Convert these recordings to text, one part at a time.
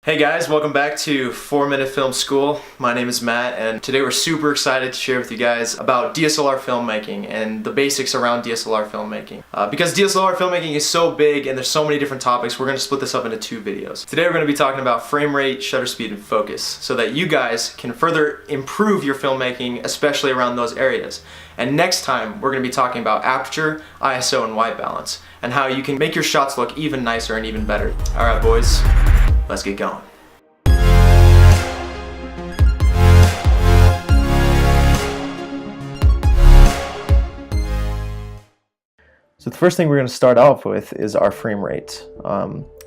Hey guys, welcome back to 4-Minute Film School. My name is Matt, and today we're super excited to share with you guys about DSLR filmmaking and the basics around DSLR filmmaking. Because DSLR filmmaking is so big and there's so many different topics, we're going to split this up into 2 videos. Today we're going to be talking about frame rate, shutter speed, and focus, so that you guys can further improve your filmmaking, especially around those areas. And next time, we're going to be talking about aperture, ISO, and white balance, and how you can make your shots look even nicer and even better. Alright boys, let's get going. So the first thing we're going to start off with is our frame rate.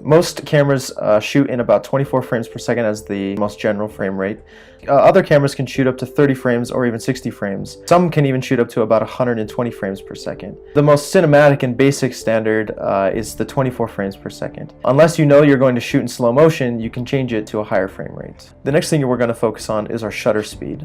Most cameras shoot in about 24 frames per second as the most general frame rate. Other cameras can shoot up to 30 frames or even 60 frames. Some can even shoot up to about 120 frames per second. The most cinematic and basic standard is the 24 frames per second. Unless you know you're going to shoot in slow motion, you can change it to a higher frame rate. The next thing we're going to focus on is our shutter speed.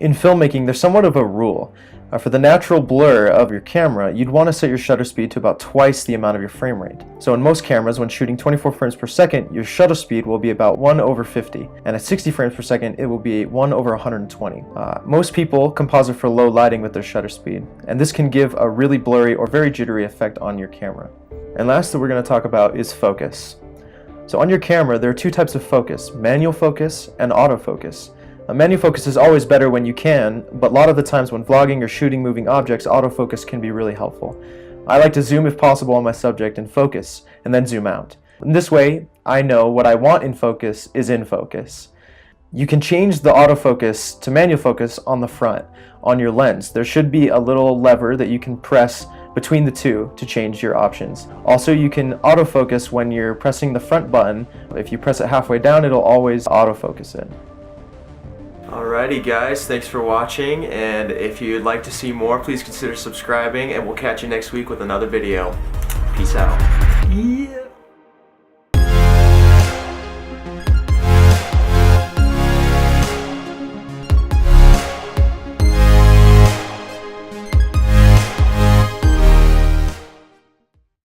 In filmmaking, there's somewhat of a rule. For the natural blur of your camera, you'd want to set your shutter speed to about twice the amount of your frame rate. So in most cameras, when shooting 24 frames per second, your shutter speed will be about 1/50, and at 60 frames per second, it will be 1/120. Most people composite for low lighting with their shutter speed, and this can give a really blurry or very jittery effect on your camera. And last that we're going to talk about is focus. So on your camera, there are 2 types of focus: manual focus and autofocus. Manual focus is always better when you can, but a lot of the times when vlogging or shooting moving objects, autofocus can be really helpful. I like to zoom if possible on my subject and focus, and then zoom out. In this way, I know what I want in focus is in focus. You can change the autofocus to manual focus on the front, on your lens. There should be a little lever that you can press between the 2 to change your options. Also, you can autofocus when you're pressing the front button. If you press it halfway down, it'll always autofocus it. Alrighty guys, thanks for watching, and if you'd like to see more, please consider subscribing, and we'll catch you next week with another video. Peace out.